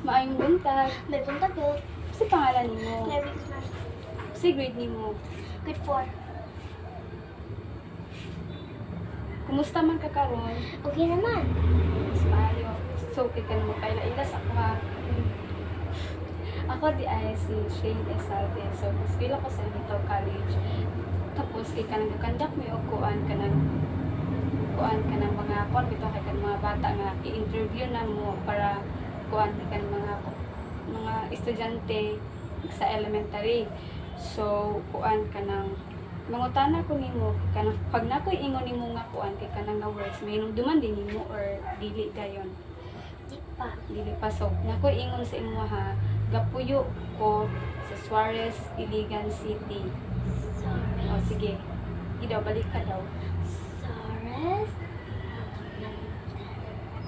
Maayong buntag. May punta ko. Kasi pangalan nimo. Merry Christmas. Kasi grade nimo. Grade 4. Kumusta man ka karon? Okay naman. Mas maayo. So, kay ka na magkaila-ila sa ako ha. Ako di ay si Shane Esalde. So, school ako sa Lito College. Tapos, kay ka nagkakandak mo yung kuan ka ng mga kuan bito kay ka ng mga bata nga i-interview na mo para kuan kay ka ng mga estudyante sa elementary. So, kuan ka ng mangutana ko nimo kanang pag nakoy ingon nimo nga kuan kay kanang nga words may nung duman din nimo or dili dayon. Dili pa so nakoy ingon sa imo ha gapuyo ko sa Suarez, Iligan City. O sige. Idaw balik ka daw. Suarez.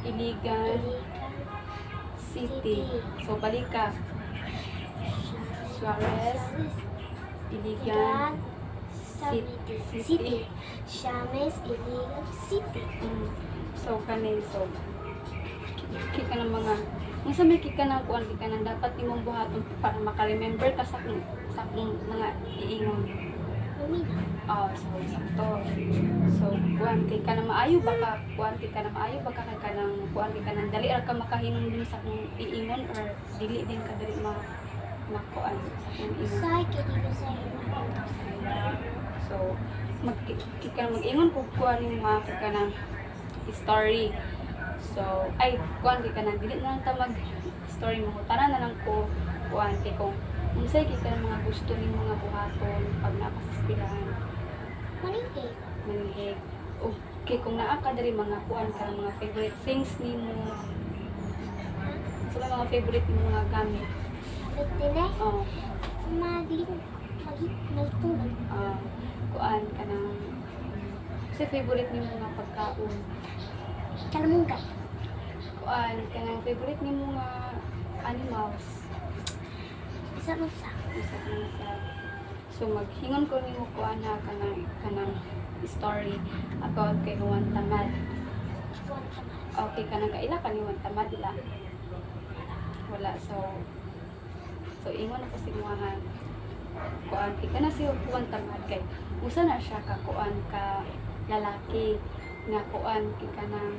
Iligan City. So balik ka. Suarez, Iligan City. Shames, Iligan City. So kani so kika ng mga unsa may kika ng kuan kika ng dapat imong buhaton para maka-remember ka sa akong mga iingon. So sakto. So kuan kika na maayo baka kay kanang kuan kika nang dali ra ka makahinom din sa akong iingon or dili din ka dali makuan sa akong iingon. Say kini sa So mag-ingon ko kuan yung mga kika ng story. So, ay, kuan kay kanang dili na lang ta mag-story mo. Tanan na lang ko kuan kay kung unsay kay kanang mga gusto ning mga buhaton pag naa sa eskwelahan. Manhig. Okay, kung naa ka diri mga kuan ka mga favorite things nimo. So, mga favorite nimo mga gamit. Oh. Kuan kanang kasi favorite nimo mga pagkaon. Kalamunggay. Kuan kanang favorite nimo nga animals. Isa man sa. So maghingon ko nimo kuan ha kanang story about kay Juan Tamad. Okay kanang kaila ka ni Juan Tamad ila. Wala so ingon ako si Muahan. Kuan kay kana si Juan Tamad kay usa na siya ka kuan ka lalaki nga kuan kay kanang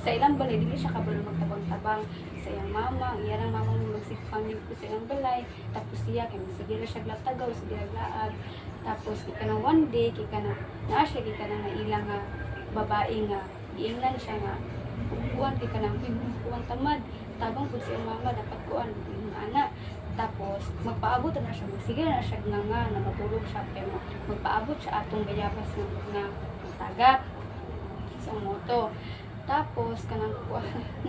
sa ilang balay dili siya kabalo magtabang-tabang sa iyang mama, iyang mama magsigpang nito sa ilang balay tapos siya kay sige ra siya latagaw sa diaglaag tapos kay kanang one day kay kanang naa siya kay kanang ilang nga babae nga giingnan siya nga kuan kay kanang kuan tamad tabang pud sa iyang mama dapat kuan yung anak tapos magpaabot na siya sige na siya nga na matulog siya kay magpaabot siya atong bayabas nga tagak sa moto. Tapos kanang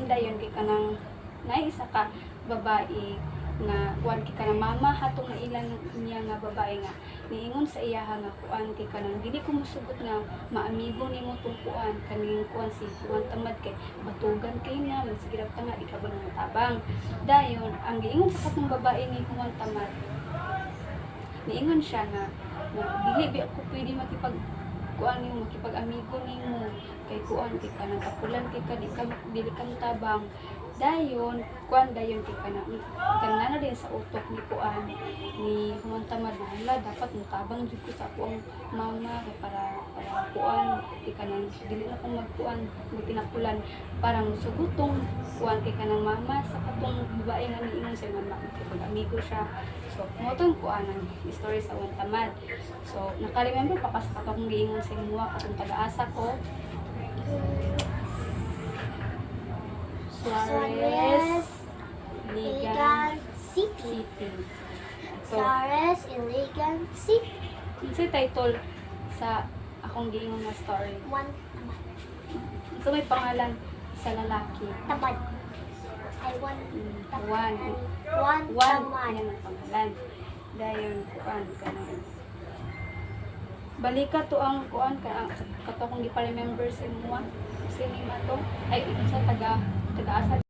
dayon kay kanang naisa ka babae nga kuan kay kanang mama hatong nga ilan niya nga babae nga niingon sa iyaha nga kuan kay kanang dili ko mosugot nga maamigo nimo tong kuan kaning kuan si Juan Tamad kay batugan kay na masigirab ta nga di ka ba tabang. Dayon ang giingon sa katong babae ni Juan Tamad niingon siya nga dili bi ako pwede kuan nimo makipag-amigo nimo kay kuan kay kanang kapulan kay dili kang tabang dayon kuan dayon kay kanang din sa utok ni kuan ni Juan Tamad na dapat mutabang jud ko sa akong mama kay para kuan kay kanang dili na ko magkuan magpinakulan parang sugutong kuan kay kanang mama sa katong babae nga niingon sa mama kay amigo siya. So, motong kuan ang story sa Juan Tamad. So, naka-remember pa kasi katong giingon sa inyo katong taga-asa ko. Suarez, Iligan City. So, Suarez, Iligan City. sa title sa akong giingon na story. Juan Tamad. So, may pangalan sa lalaki. Tamad. Ay, Juan Juan. Tamad. Yan ang pangalan. Dayon, kuan kanang balika to ang kuan kato kung di pa remember sa imo sinima to ay sa taga-asa